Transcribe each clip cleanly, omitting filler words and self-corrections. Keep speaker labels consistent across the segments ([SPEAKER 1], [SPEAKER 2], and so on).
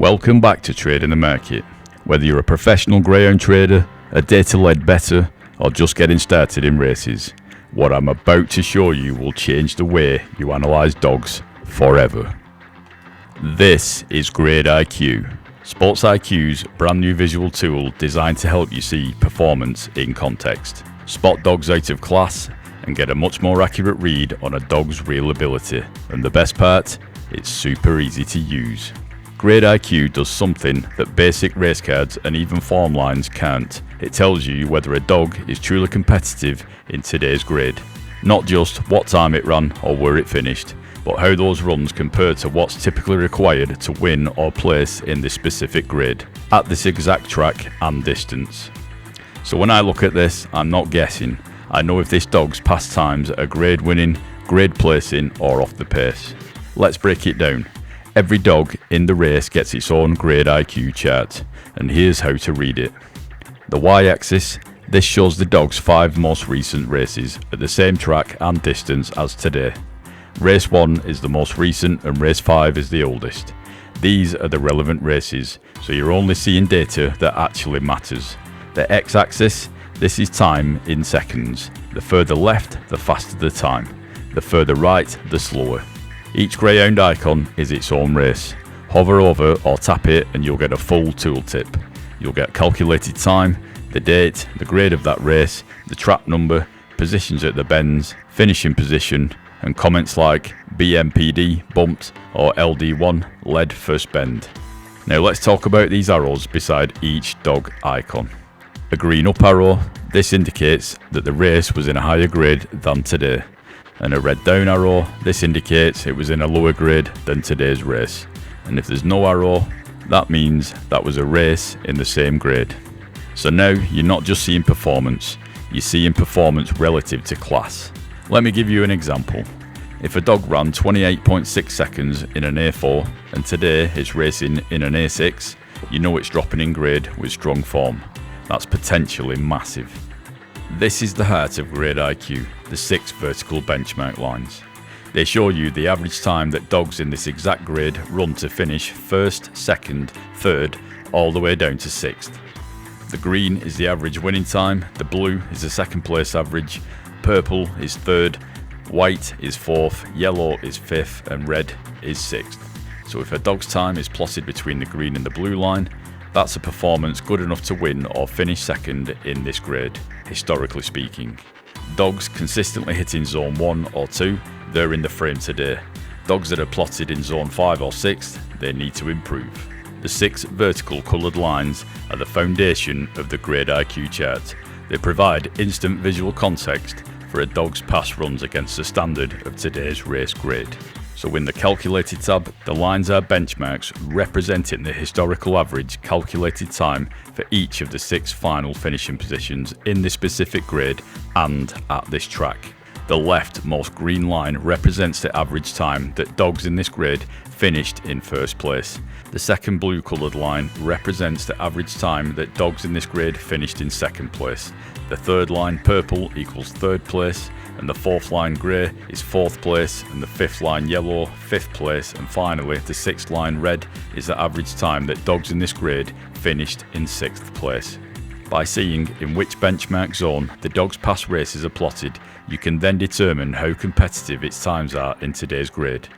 [SPEAKER 1] Welcome back to Trading the Market. Whether you're a professional greyhound trader, a data-led bettor, or just getting started in races, what I'm about to show you will change the way you analyse dogs forever. This is Grade IQ, Sports IQ's brand new visual tool designed to help you see performance in context, spot dogs out of class, and get a much more accurate read on a dog's real ability. And the best part, it's super easy to use. Grade IQ does something that basic race cards and even form lines can't. It tells you whether a dog is truly competitive in today's grade. Not just what time it ran or where it finished, but how those runs compare to what's typically required to win or place in this specific grade, at this exact track and distance. So when I look at this, I'm not guessing. I know if this dog's past times are grade winning, grade placing, or off the pace. Let's break it down. Every dog in the race gets its own Grade IQ chart, and here's how to read it. The y-axis, this shows the dog's 5 most recent races at the same track and distance as today. Race 1 is the most recent and race 5 is the oldest. These are the relevant races, so you're only seeing data that actually matters. The x-axis, this is time in seconds. The further left, the faster the time. The further right, the slower. Each greyhound icon is its own race. Hover over or tap it and you'll get a full tooltip. You'll get calculated time, the date, the grade of that race, the trap number, positions at the bends, finishing position, and comments like BMPD, bumped, or LD1, led first bend. Now let's talk about these arrows beside each dog icon. A green up arrow, this indicates that the race was in a higher grade than today. And a red down arrow, this indicates it was in a lower grade than today's race. And if there's no arrow, that means that was a race in the same grade. So now you're not just seeing performance, you're seeing performance relative to class. Let me give you an example. If a dog ran 28.6 seconds in an A4 and today it's racing in an A6, you know it's dropping in grade with strong form. That's potentially massive. This is the heart of Grade IQ, the 6 vertical benchmark lines. They show you the average time that dogs in this exact grade run to finish 1st, 2nd, 3rd, all the way down to 6th. The green is the average winning time, the blue is the 2nd place average, purple is 3rd, white is 4th, yellow is 5th, and red is 6th. So if a dog's time is plotted between the green and the blue line, that's a performance good enough to win or finish 2nd in this grade, historically speaking. Dogs consistently hitting zone 1 or 2, they're in the frame today. Dogs that are plotted in zone 5 or 6, they need to improve. The 6 vertical coloured lines are the foundation of the Grade IQ chart. They provide instant visual context for a dog's past runs against the standard of today's race grade. So in the Calculated tab, the lines are benchmarks representing the historical average calculated time for each of the 6 final finishing positions in this specific grade and at this track. The leftmost green line represents the average time that dogs in this grade finished in 1st place. The 2nd blue coloured line represents the average time that dogs in this grade finished in 2nd place. The 3rd line purple equals 3rd place, and the 4th line grey is 4th place, and the 5th line yellow 5th place, and finally the 6th line red is the average time that dogs in this grade finished in 6th place. By seeing in which benchmark zone the dog's past races are plotted, you can then determine how competitive its times are in today's grade.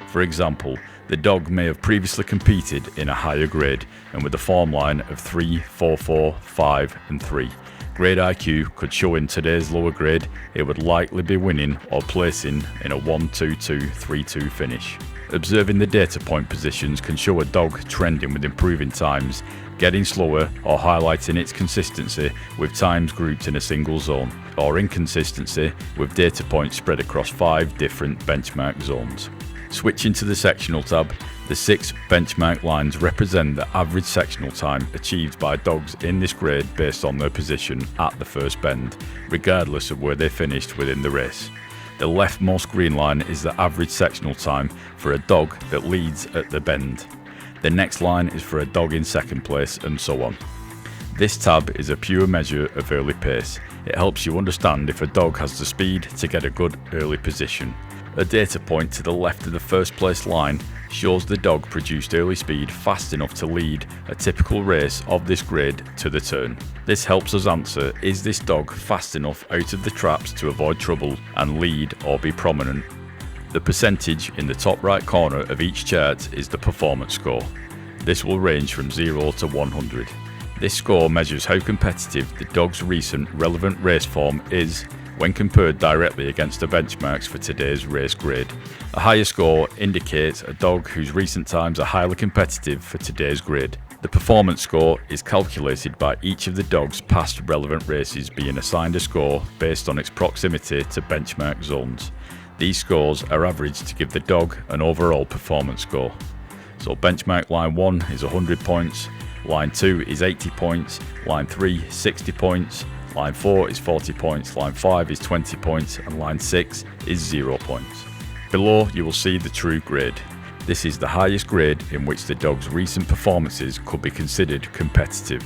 [SPEAKER 1] For example, the dog may have previously competed in a higher grade and with a form line of 3, 4, 4, 5 and 3. Grade IQ could show in today's lower grade it would likely be winning or placing in a 1, 2, 2, 3, 2 finish. Observing the data point positions can show a dog trending with improving times, getting slower, or highlighting its consistency with times grouped in a single zone, or inconsistency with data points spread across 5 different benchmark zones. Switching to the Sectional tab, the 6 benchmark lines represent the average sectional time achieved by dogs in this grade based on their position at the first bend, regardless of where they finished within the race. The leftmost green line is the average sectional time for a dog that leads at the bend. The next line is for a dog in 2nd place, and so on. This tab is a pure measure of early pace. It helps you understand if a dog has the speed to get a good early position. A data point to the left of the 1st place line shows the dog produced early speed fast enough to lead a typical race of this grade to the turn. This helps us answer, is this dog fast enough out of the traps to avoid trouble and lead or be prominent? The percentage in the top right corner of each chart is the performance score. This will range from 0 to 100. This score measures how competitive the dog's recent relevant race form is when compared directly against the benchmarks for today's race grade. A higher score indicates a dog whose recent times are highly competitive for today's grade. The performance score is calculated by each of the dog's past relevant races being assigned a score based on its proximity to benchmark zones. These scores are averaged to give the dog an overall performance score. So benchmark line 1 is 100 points, line 2 is 80 points, line 3 60 points, line 4 is 40 points, line 5 is 20 points, and line 6 is 0 points. Below you will see the true grade. This is the highest grade in which the dog's recent performances could be considered competitive.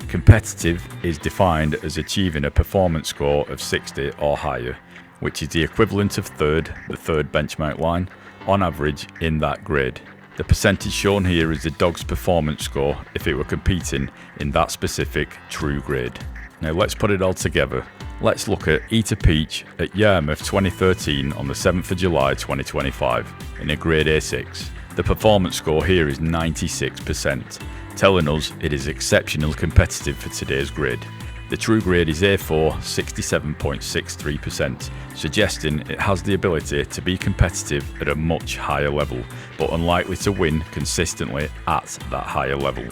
[SPEAKER 1] Competitive is defined as achieving a performance score of 60 or higher, which is the equivalent of the third benchmark line, on average in that grade. The percentage shown here is the dog's performance score if it were competing in that specific true grade. Now let's put it all together. Let's look at Eat a Peach at Yarmouth 2013 on the 7th of July 2025 in a grade A6. The performance score here is 96%, telling us it is exceptionally competitive for today's grade. The true grade is A4, 67.63%, suggesting it has the ability to be competitive at a much higher level, but unlikely to win consistently at that higher level.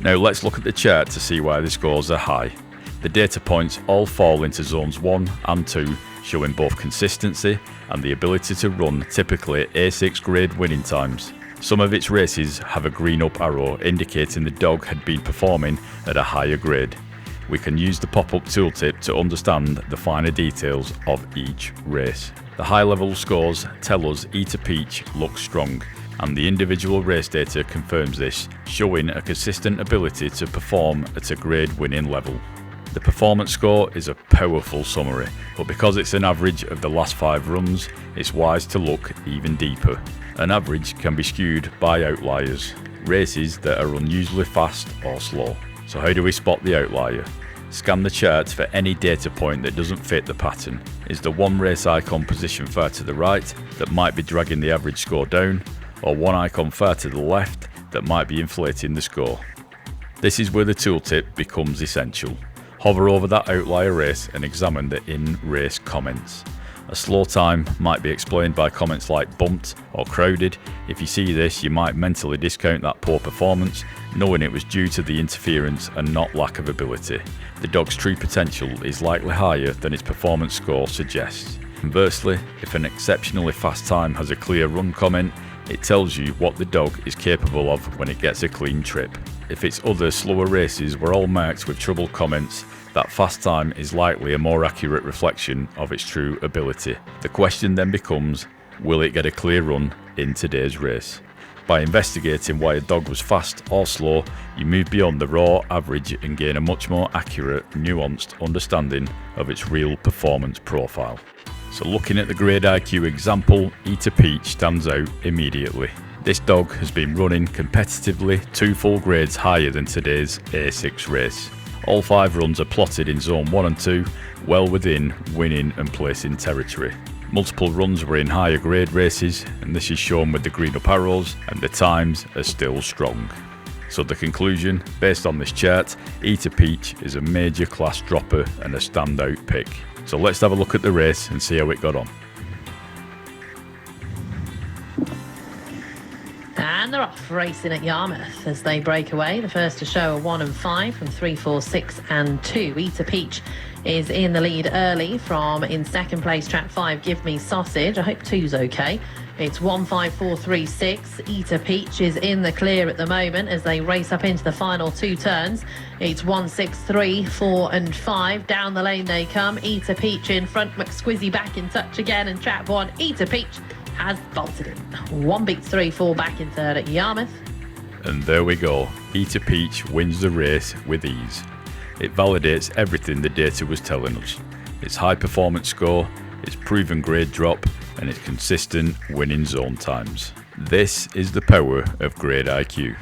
[SPEAKER 1] Now let's look at the chart to see why the scores are high. The data points all fall into zones 1 and 2, showing both consistency and the ability to run typically A6 grade winning times. Some of its races have a green up arrow indicating the dog had been performing at a higher grade. We can use the pop-up tooltip to understand the finer details of each race. The high-level scores tell us Eat a Peach looks strong, and the individual race data confirms this, showing a consistent ability to perform at a grade winning level. The performance score is a powerful summary, but because it's an average of the last 5 runs, it's wise to look even deeper. An average can be skewed by outliers, races that are unusually fast or slow. So how do we spot the outlier? Scan the chart for any data point that doesn't fit the pattern. Is the one race icon positioned far to the right that might be dragging the average score down, or one icon far to the left that might be inflating the score? This is where the tooltip becomes essential. Hover over that outlier race and examine the in-race comments. A slow time might be explained by comments like bumped or crowded. If you see this, you might mentally discount that poor performance, knowing it was due to the interference and not lack of ability. The dog's true potential is likely higher than its performance score suggests. Conversely, if an exceptionally fast time has a clear run comment, it tells you what the dog is capable of when it gets a clean trip. If its other slower races were all marked with trouble comments, that fast time is likely a more accurate reflection of its true ability. The question then becomes, will it get a clear run in today's race? By investigating why a dog was fast or slow, you move beyond the raw average and gain a much more accurate, nuanced understanding of its real performance profile. So looking at the grade IQ example, Eat a Peach stands out immediately. This dog has been running competitively 2 full grades higher than today's A6 race. All 5 runs are plotted in zone 1 and 2, well within winning and placing territory. Multiple runs were in higher grade races, and this is shown with the green up arrows, and the times are still strong. So the conclusion, based on this chart, Eat a Peach is a major class dropper and a standout pick. So let's have a look at the race and see how it got on.
[SPEAKER 2] And they're off racing at Yarmouth as they break away. The first to show are 1 and 5 from 3, 4, 6 and 2. Eat a Peach is in the lead early from in second place track 5 Give Me Sausage. I hope 2's okay. It's 1, 5, 4, 3, 6. Eat a Peach is in the clear at the moment as they race up into the final 2 turns. It's 1, 6, 3, 4 and 5. Down the lane they come. Eat a Peach in front. McSquizzy back in touch again, and trap 1 Eat a Peach has bolted in. 1 beats 3, 4 back in third at Yarmouth.
[SPEAKER 1] And there we go. Eat a Peach wins the race with ease. It validates everything the data was telling us. Its high performance score, its proven grade drop, and its consistent winning zone times. This is the power of Grade IQ.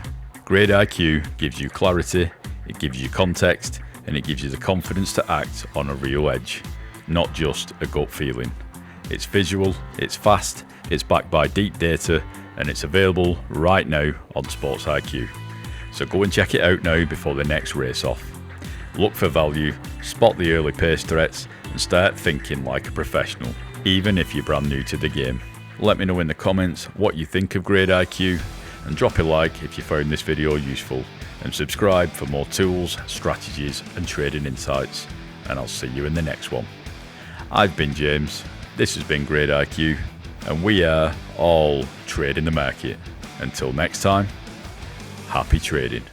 [SPEAKER 1] Grade IQ gives you clarity, it gives you context, and it gives you the confidence to act on a real edge, not just a gut feeling. It's visual, it's fast, it's backed by deep data, and it's available right now on Sports IQ. So go and check it out now before the next race off. Look for value, spot the early pace threats, and start thinking like a professional, even if you're brand new to the game. Let me know in the comments what you think of Grade IQ, and drop a like if you found this video useful, and subscribe for more tools, strategies and trading insights, and I'll see you in the next one. I've been James, this has been Grade IQ, and we are all trading the market. Until next time, happy trading.